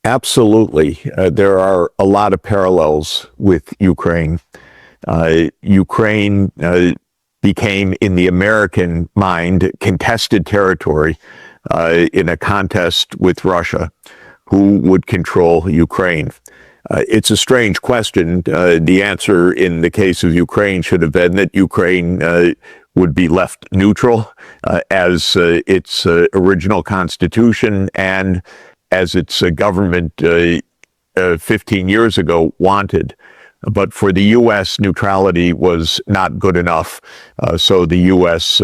Absolutely. There are a lot of parallels with Ukraine. Ukraine became, in the American mind, contested territory in a contest with Russia. Who would control Ukraine? It's a strange question. The answer in the case of Ukraine should have been that Ukraine would be left neutral as its original constitution and as its government 15 years ago wanted. But for the U.S., neutrality was not good enough. So the U.S.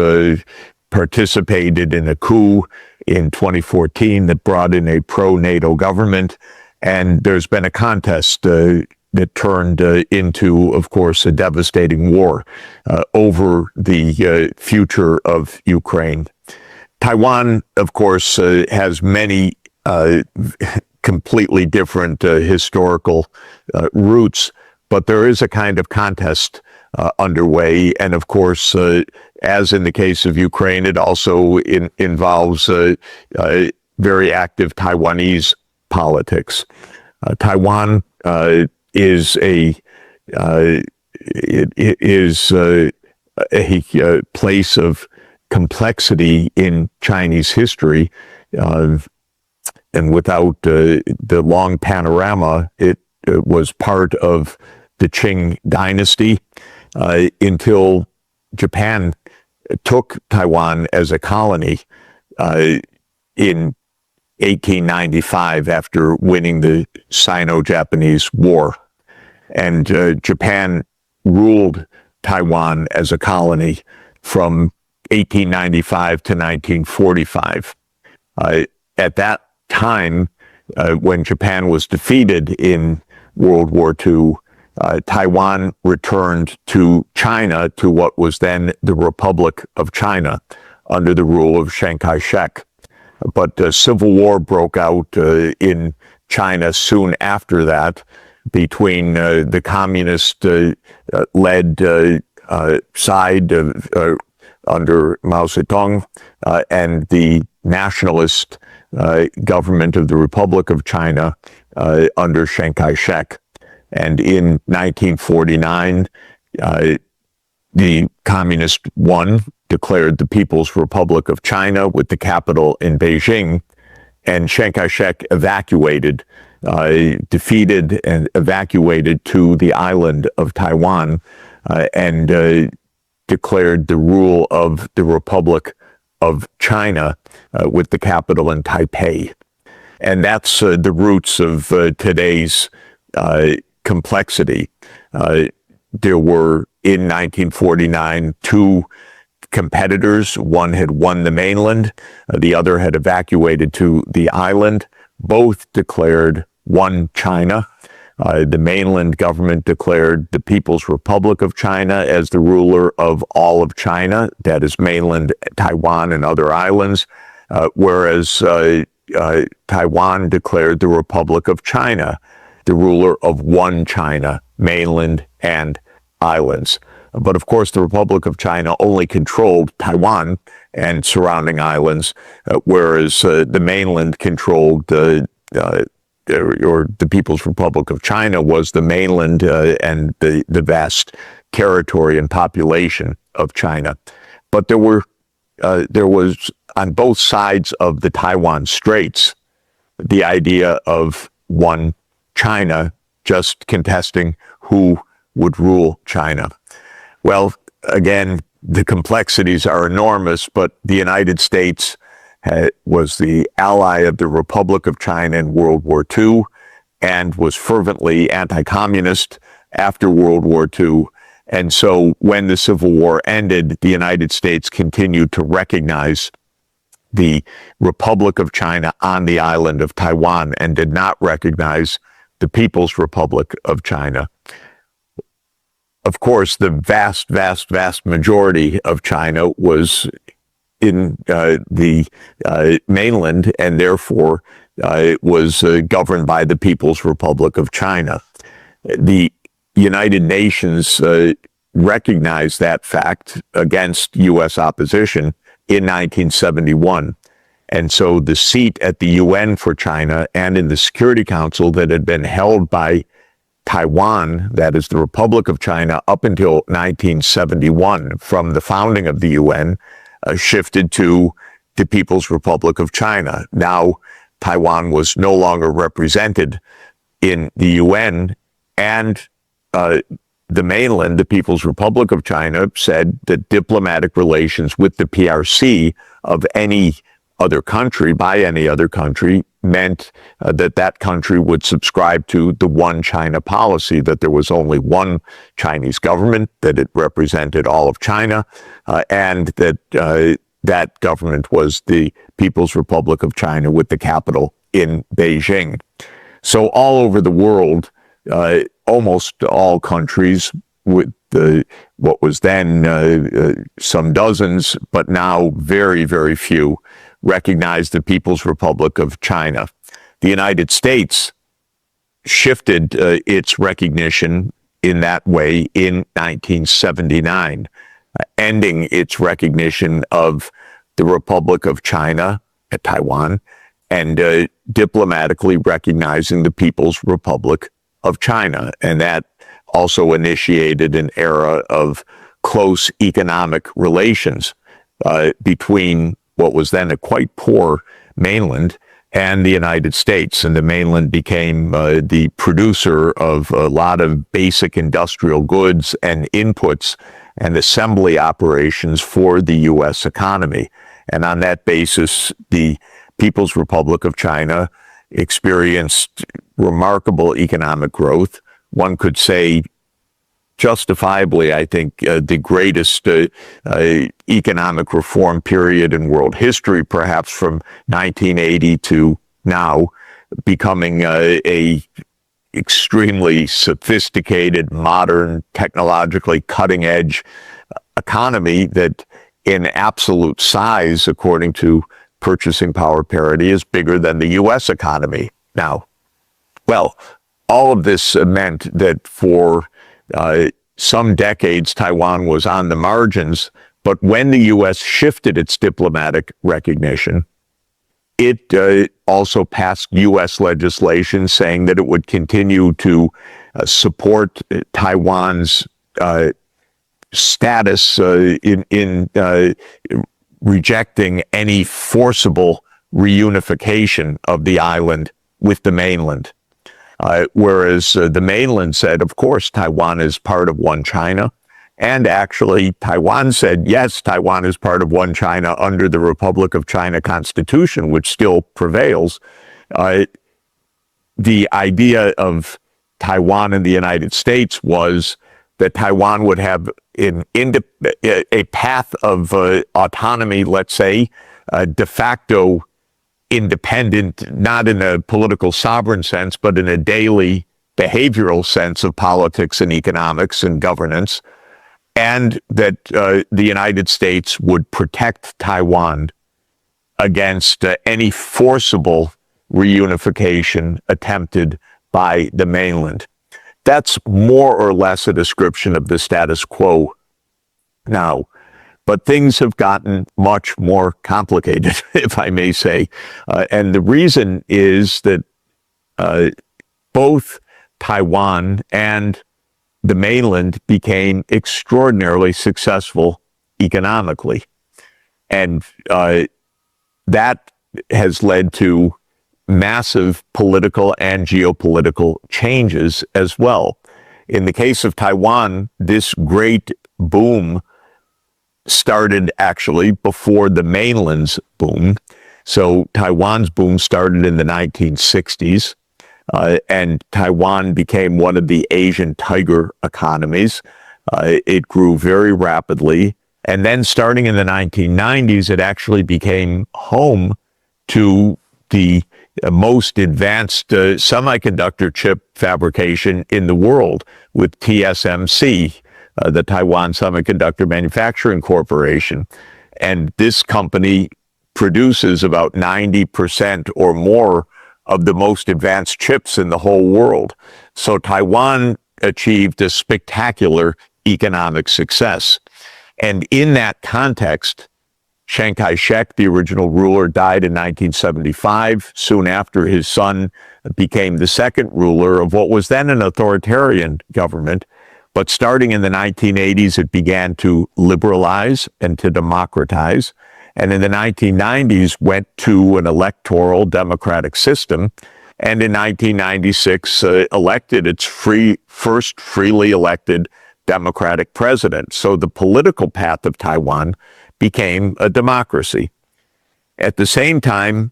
Participated in a coup in 2014 that brought in a pro-NATO government. And there's been a contest that turned into, of course, a devastating war over the future of Ukraine. Taiwan, of course, has many completely different historical roots, but there is a kind of contest underway. And of course, as in the case of Ukraine, it also involves very active Taiwanese politics. Taiwan is a place of complexity in Chinese history. And without the long panorama, it was part of the Qing dynasty until Japan took Taiwan as a colony in 1895 after winning the Sino-Japanese War. And Japan ruled Taiwan as a colony from 1895 to 1945. At that time, when Japan was defeated in World War II, Taiwan returned to China, to what was then the Republic of China, under the rule of Chiang Kai-shek. But a civil war broke out in China soon after that between the communist-led side under Mao Zedong and the nationalist government of the Republic of China under Chiang Kai-shek. And in 1949, the communists won, declared the People's Republic of China with the capital in Beijing, and Chiang Kai-shek defeated and evacuated to the island of Taiwan and declared the rule of the Republic of China with the capital in Taipei. And that's the roots of today's complexity. There were, in 1949, two competitors. One had won the mainland, the other had evacuated to the island. Both declared one China. The mainland government declared the People's Republic of China as the ruler of all of China, that is mainland Taiwan and other islands, whereas Taiwan declared the Republic of China, the ruler of one China, mainland and islands. But of course, the Republic of China only controlled Taiwan and surrounding islands, whereas the mainland controlled or the People's Republic of China was the mainland and the vast territory and population of China. But there was on both sides of the Taiwan Straits the idea of one China, just contesting who would rule China. Well, again, the complexities are enormous, but the United States was the ally of the Republic of China in World War II and was fervently anti-communist after World War II. And so when the Civil War ended, the United States continued to recognize the Republic of China on the island of Taiwan and did not recognize the People's Republic of China. Of course, the vast, vast, vast majority of China was in the mainland and therefore was governed by the People's Republic of China. The United Nations recognized that fact against U.S. opposition in 1971. And so the seat at the UN for China and in the Security Council that had been held by Taiwan, that is the Republic of China, up until 1971, from the founding of the UN, shifted to the People's Republic of China. Now, Taiwan was no longer represented in the UN, and the mainland, the People's Republic of China, said that diplomatic relations with the PRC of any other country, by any other country, meant that that country would subscribe to the one China policy, that there was only one Chinese government, that it represented all of China, and that that government was the People's Republic of China with the capital in Beijing. So all over the world, almost all countries with what was then some dozens, but now very, very few, recognized the People's Republic of China. The United States shifted its recognition in that way in 1979, ending its recognition of the Republic of China at Taiwan and diplomatically recognizing the People's Republic of China. And that also initiated an era of close economic relations between what was then a quite poor mainland and the United States. And the mainland became the producer of a lot of basic industrial goods and inputs and assembly operations for the U.S. economy. And on that basis, the People's Republic of China experienced remarkable economic growth. One could say justifiably, I think, the greatest economic reform period in world history, perhaps from 1980 to now, becoming a extremely sophisticated, modern, technologically cutting-edge economy that in absolute size, according to purchasing power parity, is bigger than the U.S. economy now. Well, all of this meant that for some decades, Taiwan was on the margins, but when the U.S. shifted its diplomatic recognition, it also passed U.S. legislation saying that it would continue to support Taiwan's status in rejecting any forcible reunification of the island with the mainland. Whereas the mainland said, of course, Taiwan is part of one China. And actually, Taiwan said, yes, Taiwan is part of one China under the Republic of China Constitution, which still prevails. The idea of Taiwan and the United States was that Taiwan would have a path of autonomy, let's say, de facto independent, not in a political sovereign sense, but in a daily behavioral sense of politics and economics and governance, and that the United States would protect Taiwan against any forcible reunification attempted by the mainland. That's more or less a description of the status quo now. But things have gotten much more complicated, if I may say. And the reason is that both Taiwan and the mainland became extraordinarily successful economically. And that has led to massive political and geopolitical changes as well. In the case of Taiwan, this great boom started actually before the mainland's boom. So Taiwan's boom started in the 1960s, and Taiwan became one of the Asian tiger economies. It grew very rapidly. And then starting in the 1990s, it actually became home to the most advanced semiconductor chip fabrication in the world with TSMC, the Taiwan Semiconductor Manufacturing Corporation. And this company produces about 90% or more of the most advanced chips in the whole world. So Taiwan achieved a spectacular economic success. And in that context, Chiang Kai-shek, the original ruler, died in 1975. Soon after, his son became the second ruler of what was then an authoritarian government. But starting in the 1980s, it began to liberalize and to democratize. And in the 1990s, went to an electoral democratic system. And in 1996, elected its first freely elected democratic president. So the political path of Taiwan became a democracy. At the same time,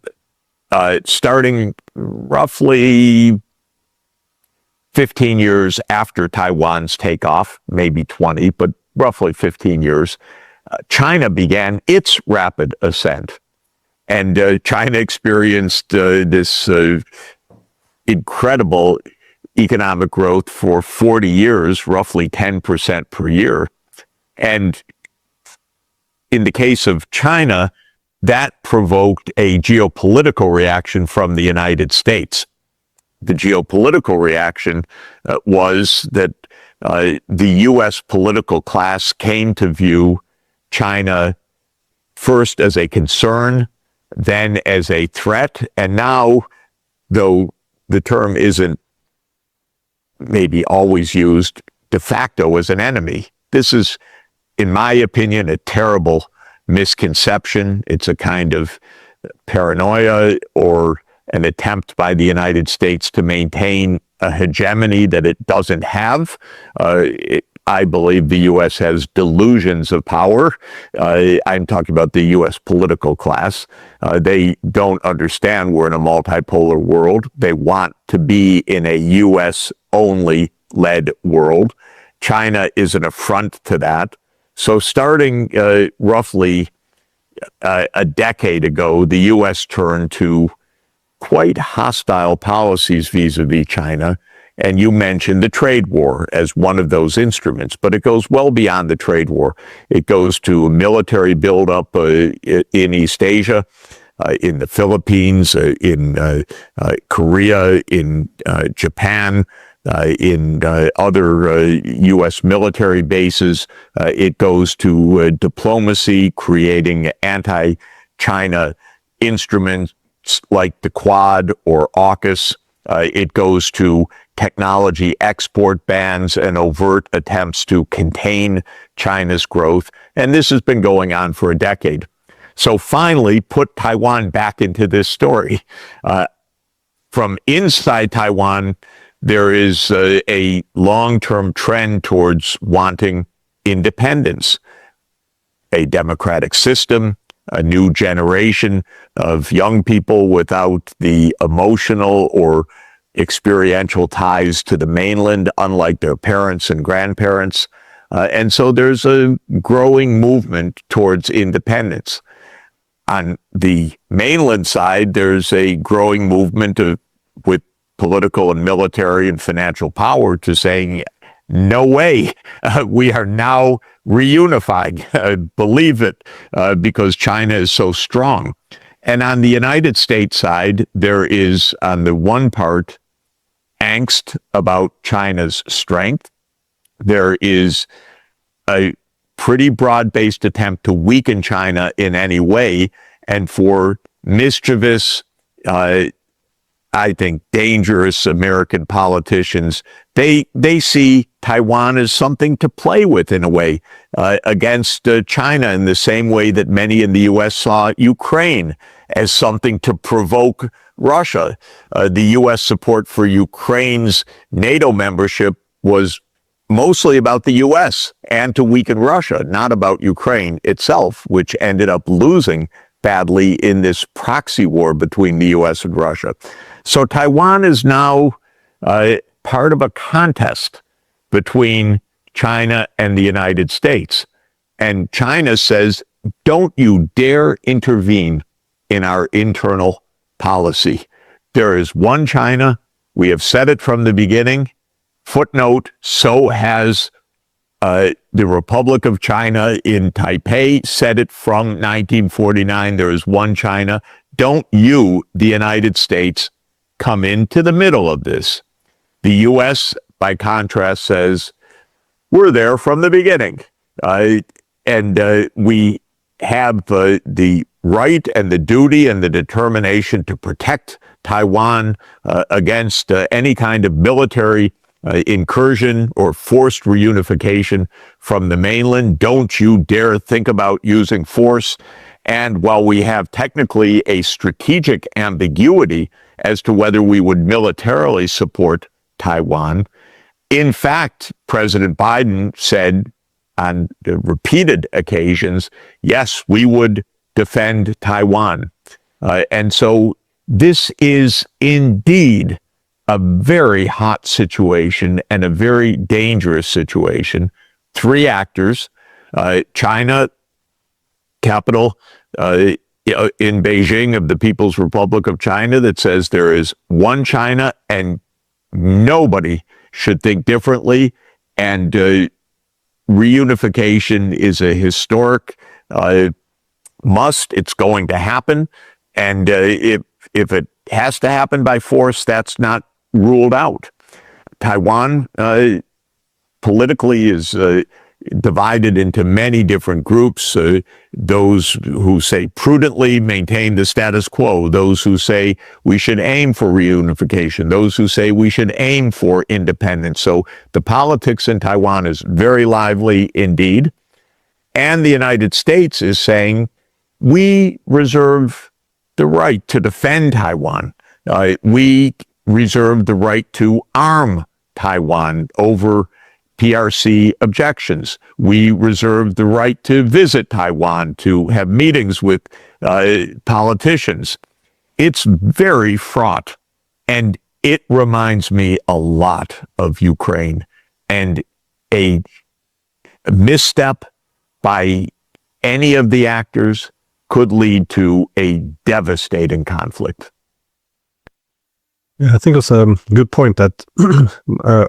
starting roughly 15 years after Taiwan's takeoff, maybe 20, but roughly 15 years, China began its rapid ascent. And China experienced this incredible economic growth for 40 years, roughly 10% per year. And in the case of China, that provoked a geopolitical reaction from the United States. The geopolitical reaction was that the U.S. political class came to view China first as a concern, then as a threat, and now, though the term isn't maybe always used, de facto as an enemy. This is, in my opinion, a terrible misconception. It's a kind of paranoia or an attempt by the United States to maintain a hegemony that it doesn't have. I believe the U.S. has delusions of power. I'm talking about the U.S. political class. They don't understand we're in a multipolar world. They want to be in a U.S.-only led world. China is an affront to that. So starting roughly a decade ago, the U.S. turned to quite hostile policies vis-a-vis China. And you mentioned the trade war as one of those instruments, but it goes well beyond the trade war. It goes to a military buildup in East Asia, in the Philippines, in Korea, in Japan, in other U.S. military bases. It goes to diplomacy, creating anti-China instruments like the Quad or AUKUS. It goes to technology export bans and overt attempts to contain China's growth. And this has been going on for a decade. So finally, put Taiwan back into this story. From inside Taiwan, there is a long-term trend towards wanting independence, a democratic system, a new generation of young people without the emotional or experiential ties to the mainland, unlike their parents and grandparents. And so there's a growing movement towards independence. On the mainland side, there's a growing movement with political and military and financial power to saying, no way, we are now reunified. Believe it, because China is so strong. And on the United States side, there is, on the one part, angst about China's strength. There is a pretty broad-based attempt to weaken China in any way, and for mischievous, I think, dangerous American politicians, they see Taiwan as something to play with in a way against China, in the same way that many in the U.S. saw Ukraine as something to provoke Russia. The U.S. support for Ukraine's NATO membership was mostly about the U.S. and to weaken Russia, not about Ukraine itself, which ended up losing badly in this proxy war between the U.S. and Russia. So Taiwan is now part of a contest between China and the United States. And China says, don't you dare intervene in our internal policy. There is one China. We have said it from the beginning. Footnote, so has the Republic of China in Taipei said it from 1949. There is one China. Don't you, the United States, come into the middle of this. The U.S., by contrast, says, we're there from the beginning. And we have the right and the duty and the determination to protect Taiwan against any kind of military incursion or forced reunification from the mainland. Don't you dare think about using force. And while we have technically a strategic ambiguity as to whether we would militarily support Taiwan, in fact, President Biden said on repeated occasions, yes, we would defend Taiwan. And so this is indeed a very hot situation and a very dangerous situation. Three actors, China, capital in Beijing of the People's Republic of China, that says there is one China and nobody should think differently. And reunification is a historic must. It's going to happen. And if it has to happen by force, that's not ruled out. Taiwan politically is divided into many different groups. Those who say prudently maintain the status quo, those who say we should aim for reunification, those who say we should aim for independence. So the politics in Taiwan is very lively indeed. And the United States is saying we reserve the right to defend Taiwan. We reserve the right to arm Taiwan over PRC objections. We reserve the right to visit Taiwan, to have meetings with politicians. It's very fraught, and it reminds me a lot of Ukraine. And a misstep by any of the actors could lead to a devastating conflict. Yeah, I think it's a good point that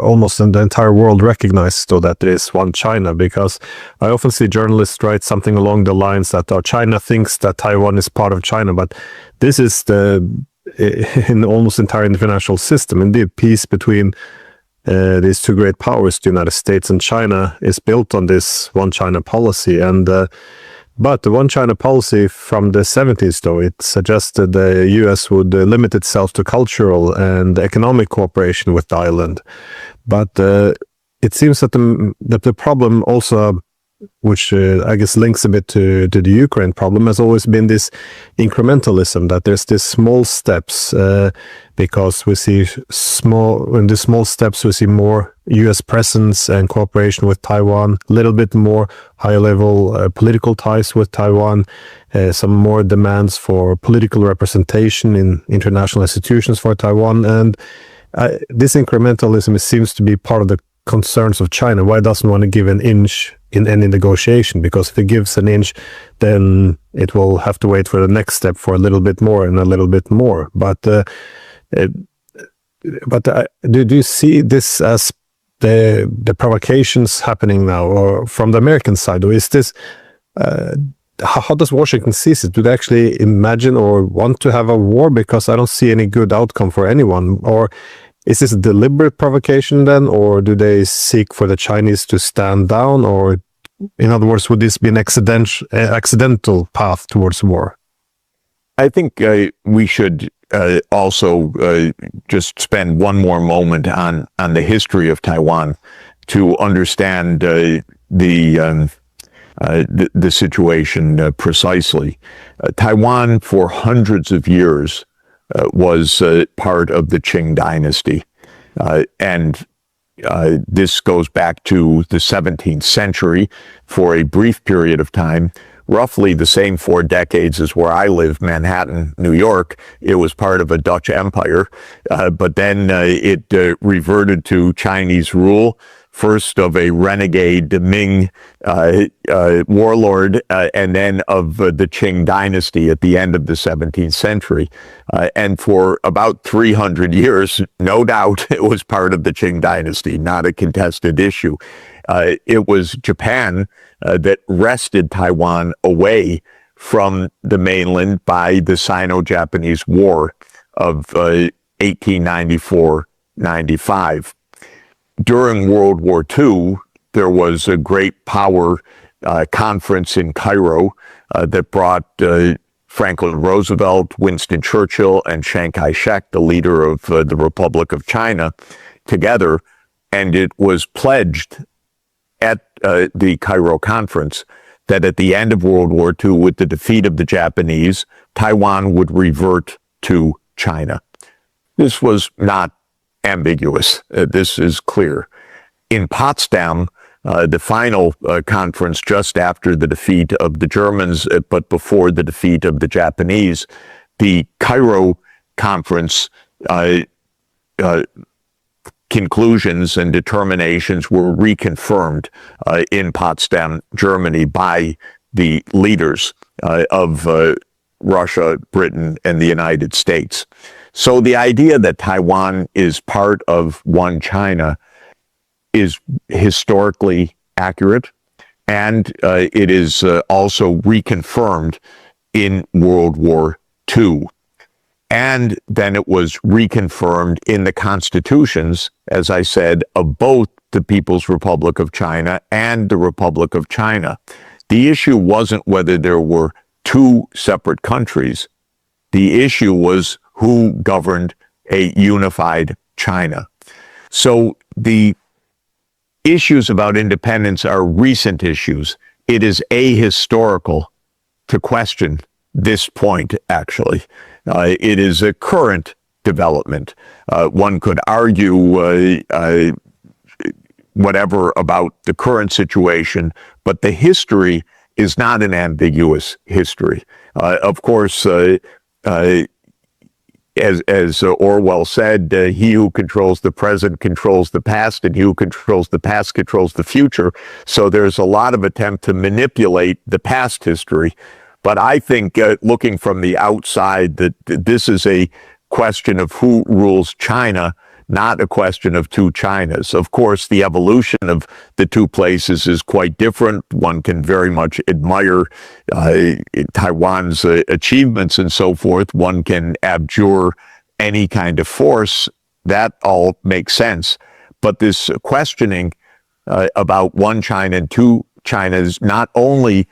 almost the entire world recognizes, though, that there is one China, because I often see journalists write something along the lines that China thinks that Taiwan is part of China, but this is in almost entire international system. Indeed, peace between these two great powers, the United States and China, is built on this one China policy. And but the one China policy from the 70s, though, it suggested the U.S. would limit itself to cultural and economic cooperation with the island. But it seems that the problem also, which I guess links a bit to the Ukraine problem, has always been this incrementalism, that there's these small steps, because we see in the small steps we see more U.S. presence and cooperation with Taiwan, a little bit more high-level political ties with Taiwan, some more demands for political representation in international institutions for Taiwan, and this incrementalism seems to be part of the concerns of China. Why doesn't want to give an inch in any negotiation? Because if it gives an inch, then it will have to wait for the next step for a little bit more and a little bit more. But do you see this as the provocations happening now, or from the American side, or is this? How does Washington see it? Do they actually imagine or want to have a war? Because I don't see any good outcome for anyone. Or is this a deliberate provocation then, or do they seek for the Chinese to stand down? Or, in other words, would this be an accidental path towards war? I think we should also just spend one more moment on the history of Taiwan to understand the situation precisely. Taiwan, for hundreds of years, was part of the Qing dynasty. And this goes back to the 17th century for a brief period of time, roughly the same 4 decades as where I live, Manhattan, New York. It was part of a Dutch empire, but then it reverted to Chinese rule, first of a renegade Ming warlord, and then of the Qing dynasty at the end of the 17th century. And for about 300 years, no doubt, it was part of the Qing dynasty, not a contested issue. It was Japan that wrested Taiwan away from the mainland by the Sino-Japanese War of 1894-95. During World War II, there was a great power conference in Cairo that brought Franklin Roosevelt, Winston Churchill, and Chiang Kai-shek, the leader of the Republic of China, together. And it was pledged at the Cairo conference that at the end of World War II, with the defeat of the Japanese, Taiwan would revert to China. This was not ambiguous. This is clear. In Potsdam, the final conference just after the defeat of the Germans, but before the defeat of the Japanese, the Cairo conference conclusions and determinations were reconfirmed in Potsdam, Germany, by the leaders of Russia, Britain, and the United States. So the idea that Taiwan is part of one China is historically accurate, and it is also reconfirmed in World War II. And then it was reconfirmed in the constitutions, as I said, of both the People's Republic of China and the Republic of China. The issue wasn't whether there were two separate countries. The issue was who governed a unified China. So the issues about independence are recent issues. It is ahistorical to question this point, actually. It is a current development. One could argue whatever about the current situation, but the history is not an ambiguous history. Of course, as Orwell said, he who controls the present controls the past, and he who controls the past controls the future. So there's a lot of attempt to manipulate the past history. But I think, looking from the outside, that this is a question of who rules China, not a question of two Chinas. Of course, the evolution of the two places is quite different. One can very much admire Taiwan's achievements and so forth. One can abjure any kind of force. That all makes sense. But this questioning about one China and two Chinas, not only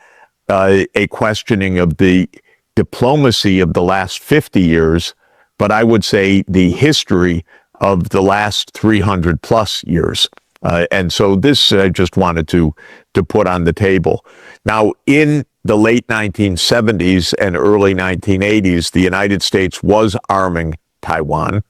a questioning of the diplomacy of the last 50 years, but I would say the history of the last 300 plus years. And so this I just wanted to put on the table. Now, in the late 1970s and early 1980s, the United States was arming Taiwan.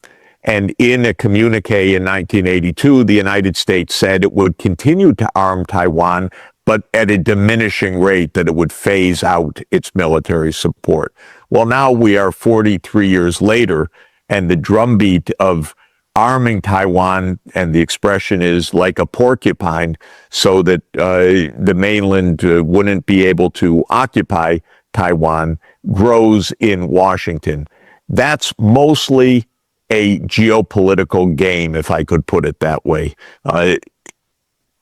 And in a communique in 1982, the United States said it would continue to arm Taiwan, but at a diminishing rate, that it would phase out its military support. Well, now we are 43 years later, and the drumbeat of arming Taiwan, and the expression is like a porcupine, so that the mainland wouldn't be able to occupy Taiwan, grows in Washington. That's mostly a geopolitical game, if I could put it that way.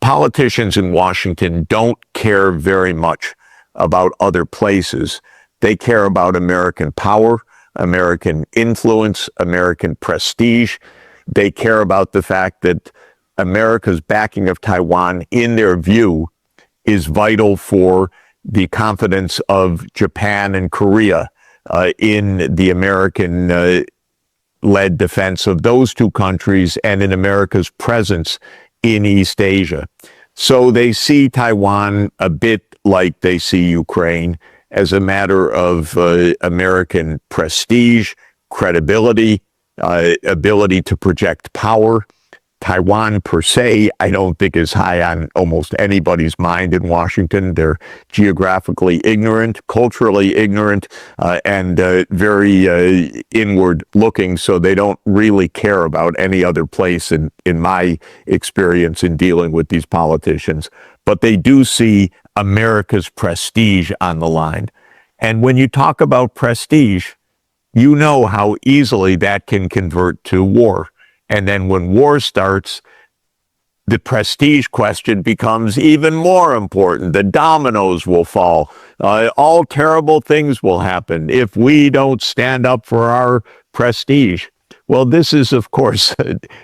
Politicians in Washington don't care very much about other places. They care about American power, American influence, American prestige. They care about the fact that America's backing of Taiwan, in their view, is vital for the confidence of Japan and Korea in the American-led defense of those two countries and in America's presence in East Asia. So they see Taiwan a bit like they see Ukraine, as a matter of American prestige, credibility, ability to project power. Taiwan per se, I don't think is high on almost anybody's mind in Washington. They're geographically ignorant, culturally ignorant, and very inward looking, so they don't really care about any other place in my experience in dealing with these politicians. But they do see America's prestige on the line. And when you talk about prestige, you know how easily that can convert to war. And then when war starts, the prestige question becomes even more important. The dominoes will fall. All terrible things will happen if we don't stand up for our prestige. Well, this is, of course,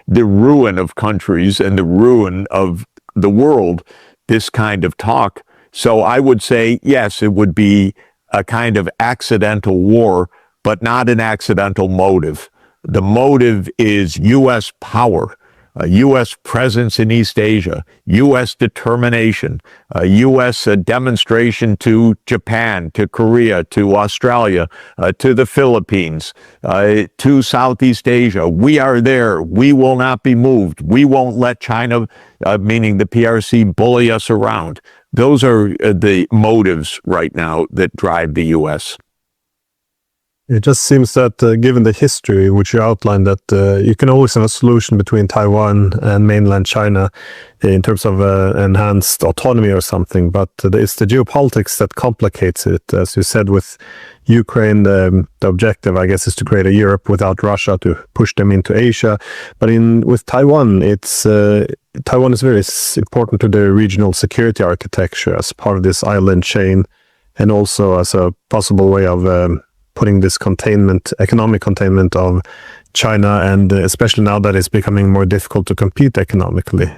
the ruin of countries and the ruin of the world, this kind of talk. So I would say, yes, it would be a kind of accidental war, but not an accidental motive. The motive is U.S. power, U.S. presence in East Asia, U.S. determination, U.S. demonstration to Japan, to Korea, to Australia, to the Philippines, to Southeast Asia. We are there. We will not be moved. We won't let China, meaning the PRC, bully us around. Those are the motives right now that drive the U.S. It just seems that given the history which you outlined, that you can always have a solution between Taiwan and mainland China in terms of enhanced autonomy or something, but it's the geopolitics that complicates it. As you said, with Ukraine, the objective, I guess, is to create a Europe without Russia, to push them into Asia. But with Taiwan, Taiwan is very important to the regional security architecture as part of this island chain, and also as a possible way of putting this economic containment of China, and especially now that it's becoming more difficult to compete economically.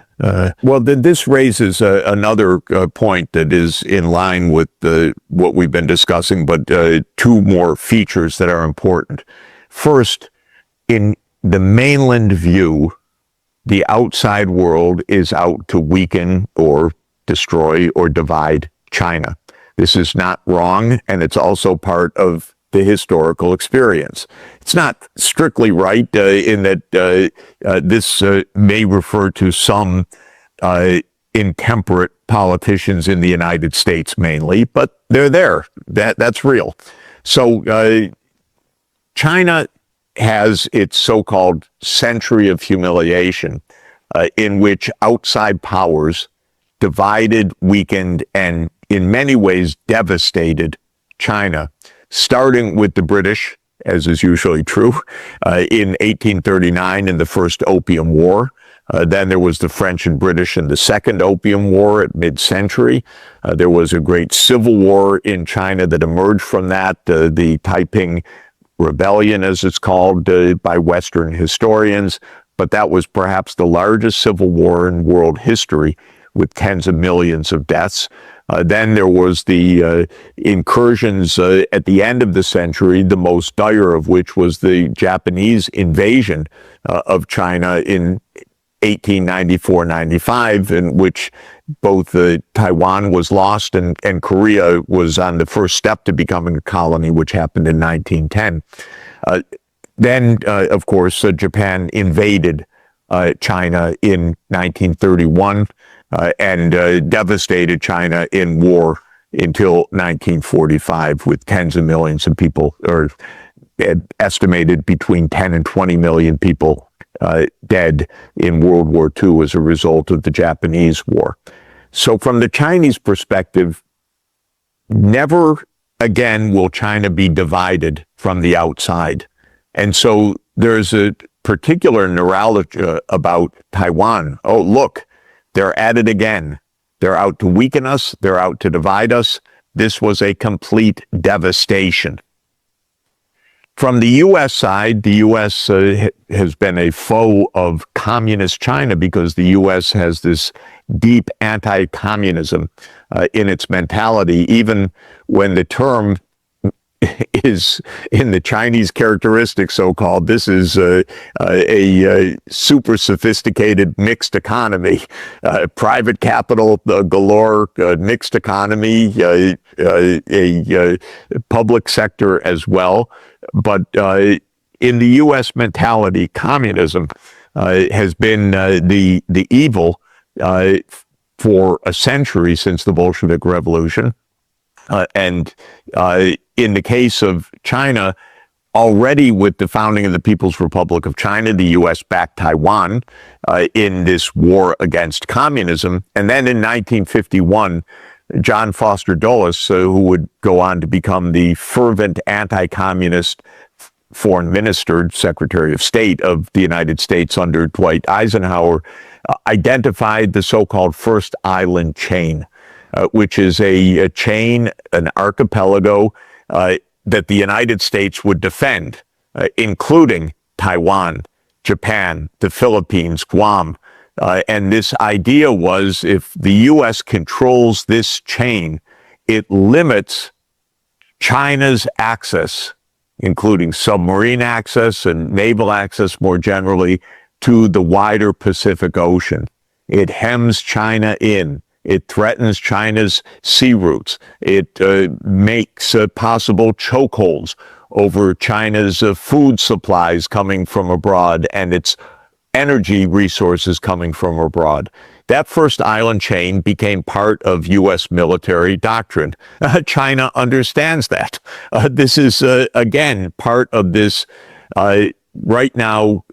Well, this raises another point that is in line with what we've been discussing, but two more features that are important. First, in the mainland view, the outside world is out to weaken or destroy or divide China. This is not wrong, and it's also part of the historical experience. It's not strictly right in that this may refer to some intemperate politicians in the United States mainly, but they're there. That's real. So China has its so-called century of humiliation in which outside powers divided, weakened, and in many ways devastated China, starting with the British, as is usually true, in 1839 in the First Opium War. Then there was the French and British in the Second Opium War at mid-century. There was a great civil war in China that emerged from that, the Taiping Rebellion, as it's called by Western historians. But that was perhaps the largest civil war in world history, with tens of millions of deaths. Then there was the incursions at the end of the century, the most dire of which was the Japanese invasion of China in 1894-95, in which both Taiwan was lost and Korea was on the first step to becoming a colony, which happened in 1910. Then, of course, Japan invaded China in 1931. And devastated China in war until 1945, with tens of millions of people, or estimated between 10 and 20 million people dead in World War II as a result of the Japanese war. So from the Chinese perspective, never again will China be divided from the outside. And so there's a particular neuralgia about Taiwan. Oh, look, they're at it again. They're out to weaken us. They're out to divide us. This was a complete devastation. From the U.S. side, the U.S. has been a foe of communist China because the U.S. has this deep anti-communism in its mentality, even when the term is in the Chinese characteristic, so-called. This is a super sophisticated mixed economy, private capital galore, mixed economy, a public sector as well. But in the U.S. mentality, communism has been the evil for a century since the Bolshevik Revolution. And in the case of China, already with the founding of the People's Republic of China, the U.S. backed Taiwan in this war against communism. And then in 1951, John Foster Dulles, who would go on to become the fervent anti-communist foreign minister, Secretary of State of the United States under Dwight Eisenhower, identified the so-called First Island Chain, which is a chain, an archipelago that the United States would defend, including Taiwan, Japan, the Philippines, Guam. And this idea was, if the U.S. controls this chain, it limits China's access, including submarine access and naval access more generally, to the wider Pacific Ocean. It hems China in. It threatens China's sea routes. It makes possible chokeholds over China's food supplies coming from abroad and its energy resources coming from abroad. That first island chain became part of U.S. military doctrine. China understands that. This is, again, part of this right now,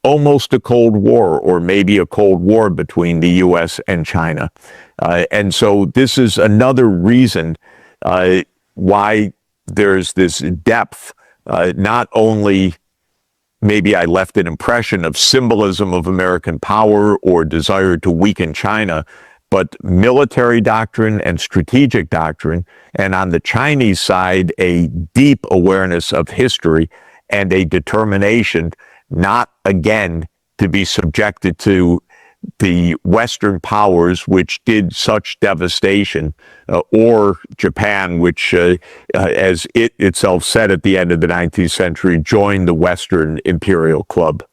almost a Cold War, or maybe a Cold War between the U.S. and China. And so this is another reason why there's this depth, not only maybe I left an impression of symbolism of American power or desire to weaken China, but military doctrine and strategic doctrine, and on the Chinese side, a deep awareness of history and a determination not again to be subjected to the Western powers, which did such devastation, or Japan, which, as it itself said at the end of the 19th century, joined the Western imperial club.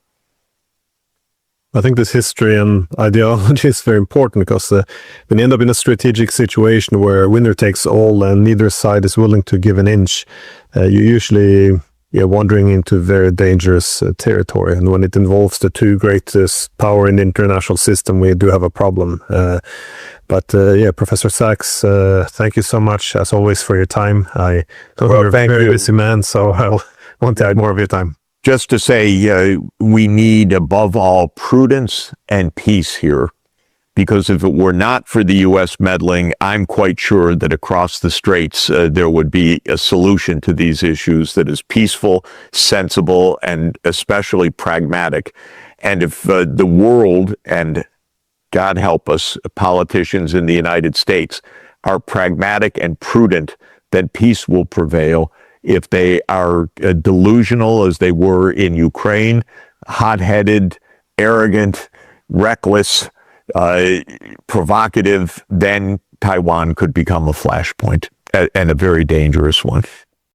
I think this history and ideology is very important because when you end up in a strategic situation where winner takes all and neither side is willing to give an inch, you usually wandering into very dangerous territory. And when it involves the two greatest power in the international system, we do have a problem. But Professor Sachs, thank you so much, as always, for your time. I know you're a very busy man, so I'll want to add more of your time. Just to say, we need, above all, prudence and peace here. Because if it were not for the U.S. meddling, I'm quite sure that across the straits there would be a solution to these issues that is peaceful, sensible, and especially pragmatic. And if the world, and God help us, politicians in the United States, are pragmatic and prudent, then peace will prevail. If they are delusional, as they were in Ukraine, hot-headed, arrogant, reckless, provocative, then Taiwan could become a flashpoint, and a very dangerous one.